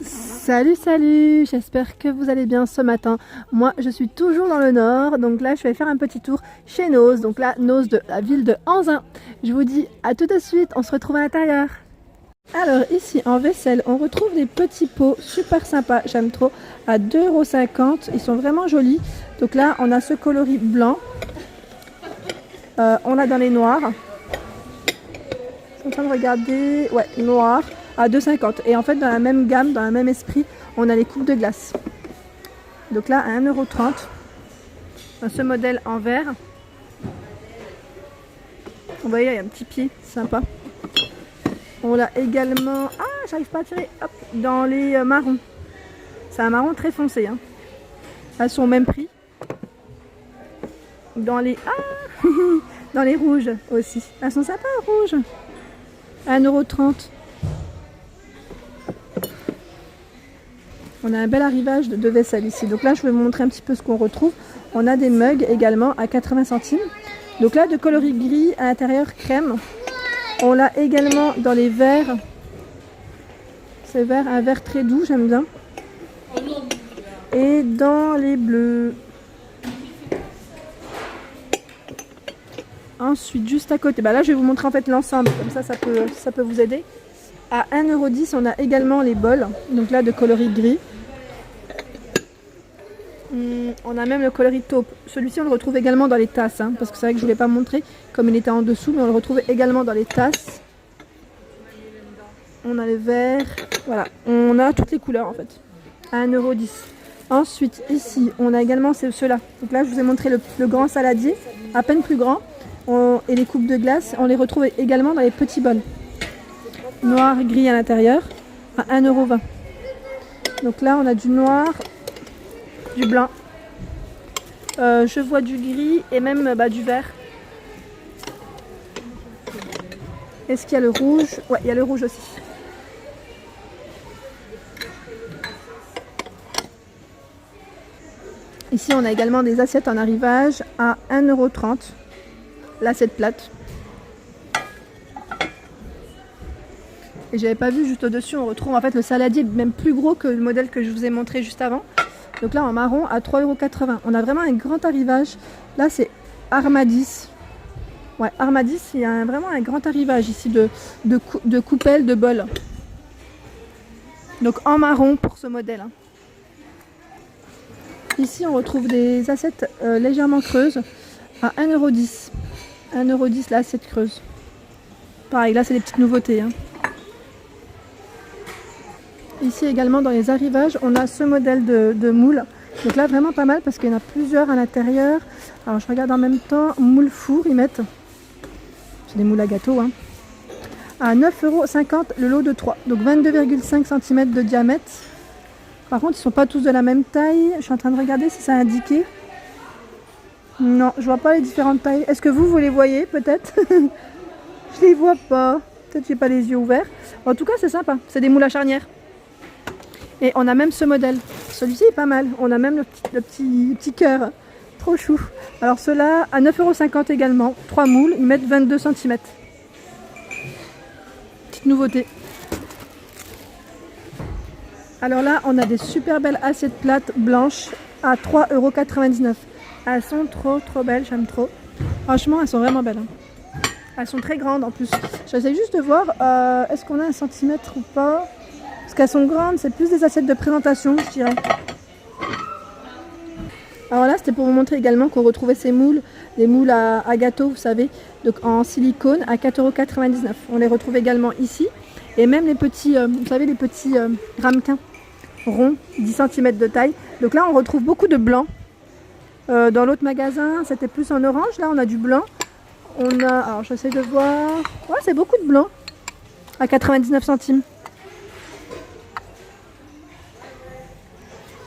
Salut, salut, j'espère que vous allez bien ce matin. Moi, je suis toujours dans le nord, donc là, je vais faire un petit tour chez Noz, donc là, Noz de la ville de Anzin. Je vous dis à tout de suite, on se retrouve à l'intérieur. Alors ici, en vaisselle, on retrouve des petits pots super sympas, j'aime trop, à 2,50 €. Ils sont vraiment jolis. Donc là, on a ce coloris blanc. On a dans les noirs. Je suis en train de regarder, ouais, noir. À 2,50 €. Et en fait, dans la même gamme, dans le même esprit, on a les coupes de glace. Donc là, à 1,30 €. Ce modèle en verre. Vous voyez, il y a un petit pied, sympa. On l'a également... Ah, j'arrive pas à tirer. Hop, dans les marrons. C'est un marron très foncé. Hein. Elles sont au même prix. Dans les... Ah dans les rouges aussi. Elles sont sympas, rouges. À 1,30 €. On a un bel arrivage de vaisselle ici. Donc là, je vais vous montrer un petit peu ce qu'on retrouve. On a des mugs également à 80 centimes. Donc là, de coloris gris à l'intérieur crème. On l'a également dans les verres. C'est vert, un vert très doux, j'aime bien. Et dans les bleus. Ensuite, juste à côté, là je vais vous montrer en fait l'ensemble, comme ça peut vous aider. À 1,10 €, on a également les bols, donc là de coloris gris. On a même le coloris taupe. Celui-ci on le retrouve également dans les tasses, hein, parce que c'est vrai que je ne voulais pas montrer comme il était en dessous, mais on le retrouve également dans les tasses. On a les verts, voilà, on a toutes les couleurs en fait, à 1,10 €. Ensuite, ici, on a également ceux-là. Donc là, je vous ai montré le grand saladier, à peine plus grand. Et les coupes de glace, on les retrouve également dans les petits bols. Noir, gris à l'intérieur, à 1,20 €. Donc là, on a du noir, du blanc. Je vois du gris et même du vert. Est-ce qu'il y a le rouge? Ouais, il y a le rouge aussi. Ici, on a également des assiettes en arrivage à 1,30 €. L'assiette plate. Et j'avais pas vu juste au-dessus, on retrouve en fait le saladier même plus gros que le modèle que je vous ai montré juste avant. Donc là en marron à 3,80 €. On a vraiment un grand arrivage. Là c'est Armadis. Ouais, Armadis, il y a vraiment un grand arrivage ici de coupelles, de bols. Donc en marron pour ce modèle. Hein. Ici on retrouve des assiettes légèrement creuses à 1,10 €. 1,10 € l'assiette creuse. Pareil, là c'est des petites nouveautés. Hein. Ici également dans les arrivages, on a ce modèle de moule. Donc là vraiment pas mal parce qu'il y en a plusieurs à l'intérieur. Alors je regarde en même temps, moule four ils mettent. C'est des moules à gâteau. Hein. À 9,50 € le lot de 3. Donc 22,5 cm de diamètre. Par contre ils ne sont pas tous de la même taille. Je suis en train de regarder si c'est indiqué. Non, je vois pas les différentes tailles. Est-ce que vous les voyez peut-être? Je les vois pas. Peut-être que j'ai pas les yeux ouverts. En tout cas c'est sympa. C'est des moules à charnière. Et on a même ce modèle. Celui-ci est pas mal. On a même le petit cœur. Trop chou. Alors ceux-là, à 9,50 € également. 3 moules. Ils mettent 22 cm. Petite nouveauté. Alors là, on a des super belles assiettes plates blanches à 3,99 €. Elles sont trop belles. J'aime trop. Franchement, elles sont vraiment belles. Hein. Elles sont très grandes en plus. J'essaie juste de voir, est-ce qu'on a 1 centimètre ou pas? Parce qu'elles sont grandes, c'est plus des assiettes de présentation, je dirais. Alors là, c'était pour vous montrer également qu'on retrouvait ces moules, des moules à gâteau, vous savez, donc en silicone à 4,99 €. On les retrouve également ici. Et même les petits, vous savez, les petits ramequins ronds, 10 cm de taille. Donc là, on retrouve beaucoup de blanc. Dans l'autre magasin, c'était plus en orange. Là, on a du blanc. On a, alors j'essaie de voir. Ouais, c'est beaucoup de blanc. À 99 centimes.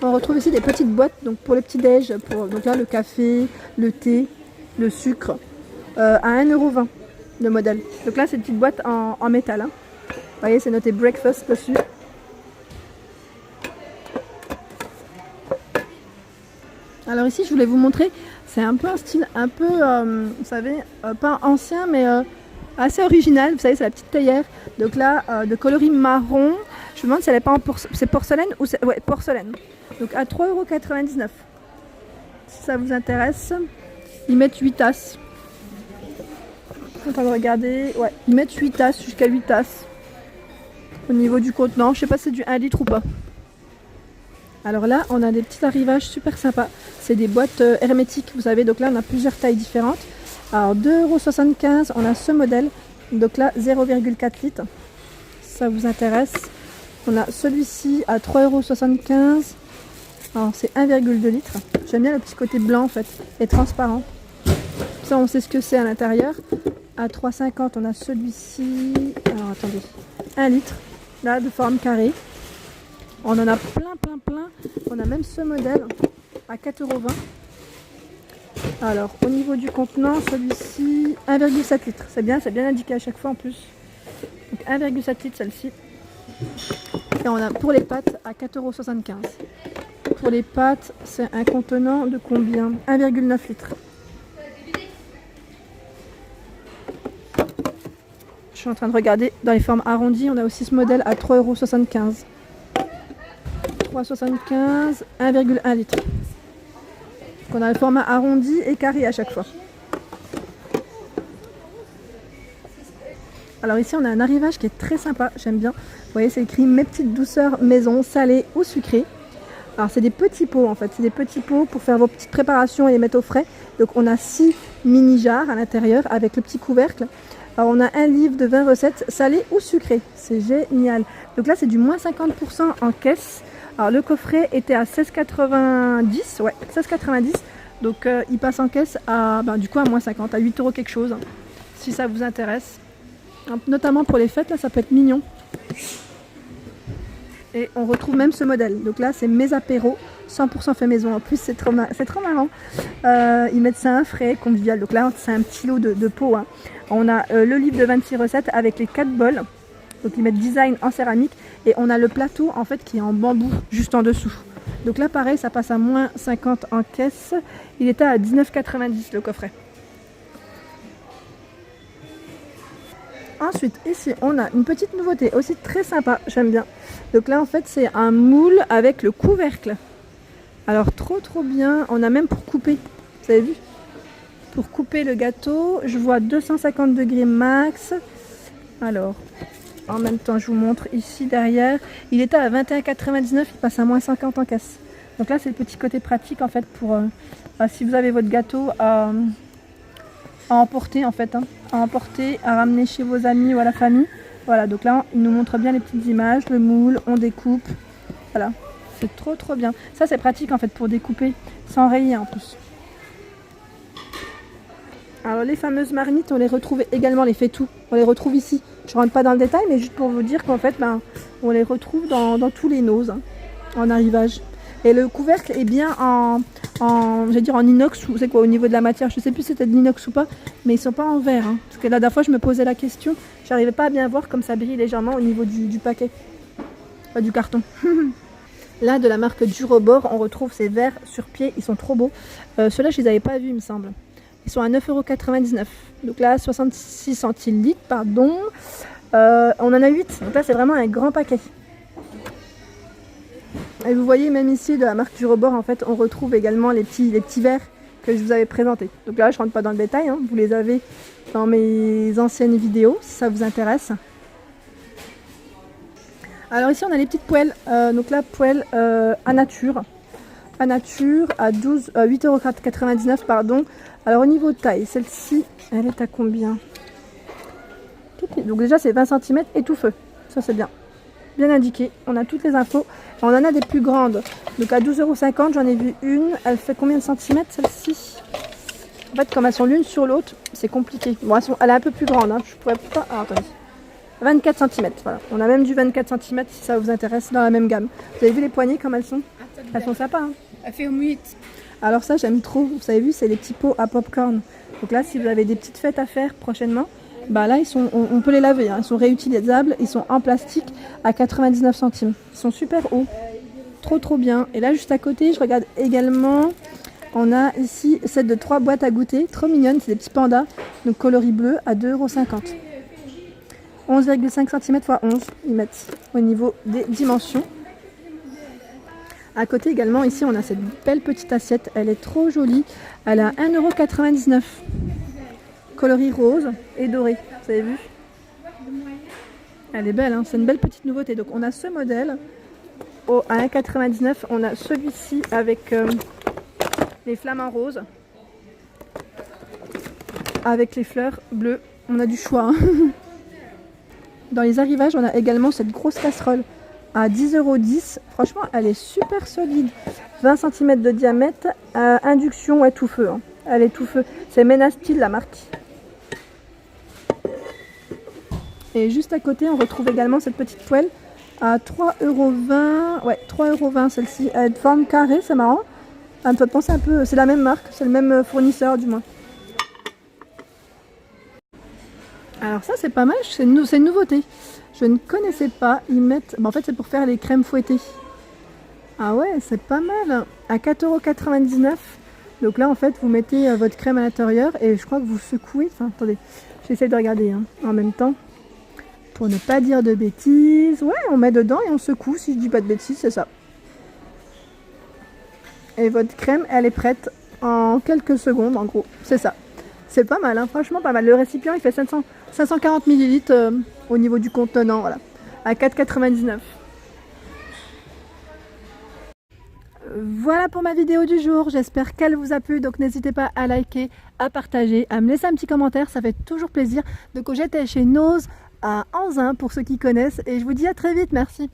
On retrouve ici des petites boîtes donc pour les petits déj, donc là le café, le thé, le sucre, à 1,20 € le modèle. Donc là c'est une petite boîte en métal. Hein. Vous voyez c'est noté breakfast dessus. Alors ici je voulais vous montrer, c'est un peu un style un peu, vous savez, pas ancien mais assez original. Vous savez c'est la petite théière. Donc là de coloris marron. Je me demande si elle n'est pas en c'est porcelaine ou c'est... Ouais, porcelaine. Donc à 3,99 €. Si ça vous intéresse, ils mettent 8 tasses. Je suis en train de regarder. Ouais, ils mettent 8 tasses, jusqu'à 8 tasses. Au niveau du contenant, je sais pas si c'est du 1 litre ou pas. Alors là, on a des petits arrivages super sympas. C'est des boîtes hermétiques, vous savez. Donc là, on a plusieurs tailles différentes. Alors 2,75 €, on a ce modèle. Donc là, 0,4 litres. Si ça vous intéresse. On a celui-ci à 3,75 €. Alors c'est 1,2 litres. J'aime bien le petit côté blanc en fait, et transparent. Ça, on sait ce que c'est à l'intérieur. À 3,50 €, on a celui-ci. Alors attendez, 1 litre. Là, de forme carrée. On en a plein. On a même ce modèle à 4,20 €. Alors, au niveau du contenant, celui-ci, 1,7 litres. C'est bien indiqué à chaque fois en plus. Donc 1,7 litres celle-ci. Et on a pour les pâtes à 4,75 €. Pour les pâtes, c'est un contenant de combien? 1,9 litres. Je suis en train de regarder dans les formes arrondies. On a aussi ce modèle à 3,75 €. 3,75 €, 1,1 litre. Donc on a le format arrondi et carré à chaque fois. Alors ici on a un arrivage qui est très sympa, j'aime bien. Vous voyez, c'est écrit mes petites douceurs maison, salées ou sucrées. Alors c'est des petits pots en fait, c'est des petits pots pour faire vos petites préparations et les mettre au frais. Donc on a 6 mini jars à l'intérieur avec le petit couvercle. Alors on a un livre de 20 recettes salées ou sucrées, c'est génial. Donc là c'est du moins 50% en caisse. Alors le coffret était à 16,90 €, ouais, 16,90 €. Donc il passe en caisse à, du coup à moins 50, à 8 € quelque chose, si ça vous intéresse. Notamment pour les fêtes, là ça peut être mignon. Et on retrouve même ce modèle. Donc là c'est mes apéros, 100% fait maison. En plus c'est trop marrant. Ils mettent ça un frais, convivial. Donc là c'est un petit lot de pots. Hein. On a le livre de 26 recettes avec les 4 bols. Donc ils mettent design en céramique. Et on a le plateau en fait qui est en bambou juste en dessous. Donc là pareil, ça passe à moins 50 en caisse. Il était à 19,90 € le coffret. Ensuite ici on a une petite nouveauté aussi très sympa, j'aime bien. Donc là en fait c'est un moule avec le couvercle. Alors trop bien, on a même pour couper, vous avez vu? Pour couper le gâteau, je vois 250 degrés max. Alors en même temps je vous montre ici derrière, il était à 21,99 €, il passe à moins 50 en caisse. Donc là c'est le petit côté pratique en fait pour si vous avez votre gâteau à emporter en fait, à emporter, à ramener chez vos amis ou à la famille. Voilà, donc là il nous montre bien les petites images, le moule, on découpe. Voilà, c'est trop bien. Ça c'est pratique en fait pour découper sans rayer en plus. Alors les fameuses marmites, on les retrouve également, les faitout, on les retrouve ici. Je rentre pas dans le détail, mais juste pour vous dire qu'en fait on les retrouve dans tous les noses, en arrivage. Et le couvercle est bien en inox, ou c'est quoi au niveau de la matière, je sais plus si c'était de l'inox ou pas, mais ils sont pas en verre. Hein. Parce que la dernière fois je me posais la question, j'arrivais pas à bien voir comme ça brille légèrement au niveau du paquet, pas du carton. Là de la marque Durobor, on retrouve ces verres sur pied, ils sont trop beaux. Ceux-là je les avais pas vus il me semble. Ils sont à 9,99 €. Donc là 66 centilitres, pardon. On en a 8, donc là c'est vraiment un grand paquet. Et vous voyez même ici de la marque Durobor, en fait, on retrouve également les petits verres que je vous avais présentés. Donc là, je rentre pas dans le détail, hein. Vous les avez dans mes anciennes vidéos, si ça vous intéresse. Alors ici, on a les petites poêles. Donc là, poêle à nature. À nature, à 8,99 €, pardon. Alors au niveau de taille, celle-ci, elle est à combien? Donc déjà, c'est 20 cm et tout feu. Ça, c'est bien. Bien indiqué, on a toutes les infos. On en a des plus grandes, donc à 12,50 €, j'en ai vu une. Elle fait combien de centimètres celle-ci? En fait comme elles sont l'une sur l'autre, c'est compliqué. Bon, elle est un peu plus grande, hein. Je pourrais pas... Ah, attendez. 24 cm, voilà. On a même du 24 cm si ça vous intéresse, dans la même gamme. Vous avez vu les poignées comme elles sont? Elles sont sympas, hein. Elle fait 8. Alors ça j'aime trop, vous avez vu, c'est les petits pots à popcorn. Donc là si vous avez des petites fêtes à faire prochainement, bah là on peut les laver, hein. Ils sont réutilisables, ils sont en plastique à 99 centimes. Ils sont super hauts, trop bien. Et là juste à côté je regarde également, on a ici cette de 3 boîtes à goûter, trop mignonnes, c'est des petits pandas, donc coloris bleu à 2,50 €. 11,5 cm x 11, ils mettent au niveau des dimensions. À côté également, ici, on a cette belle petite assiette. Elle est trop jolie. Elle a 1,99 €. Coloris rose et doré. Vous avez vu? Elle est belle, hein, c'est une belle petite nouveauté. Donc, on a ce modèle à 1,99 €. On a celui-ci avec les flamants roses. Avec les fleurs bleues. On a du choix. Hein. Dans les arrivages, on a également cette grosse casserole à 10,10 €. Franchement, elle est super solide. 20 cm de diamètre, induction et tout feu. Hein. Elle est tout feu. C'est Menastil la marque. Et juste à côté, on retrouve également cette petite poêle à 3,20 €. Ouais, 3,20 € celle-ci. Elle est de forme carrée, c'est marrant. Elle me fait penser un peu, c'est la même marque, c'est le même fournisseur du moins. Alors ça, c'est pas mal, c'est une nouveauté. Je ne connaissais pas, ils mettent... Bon, en fait, c'est pour faire les crèmes fouettées. Ah ouais, c'est pas mal. À 4,99 €. Donc là, en fait, vous mettez votre crème à l'intérieur et je crois que vous secouez. Enfin, attendez, j'essaie de regarder hein, en même temps. Pour ne pas dire de bêtises. Ouais, on met dedans et on secoue. Si je dis pas de bêtises, c'est ça. Et votre crème, elle est prête en quelques secondes, en gros. C'est ça. C'est pas mal, hein, franchement pas mal. Le récipient, il fait 540 ml au niveau du contenant, voilà, à 4,99 €. Voilà pour ma vidéo du jour, j'espère qu'elle vous a plu, donc n'hésitez pas à liker, à partager, à me laisser un petit commentaire, ça fait toujours plaisir. Donc j'étais chez Nose à Anzin pour ceux qui connaissent et je vous dis à très vite, merci.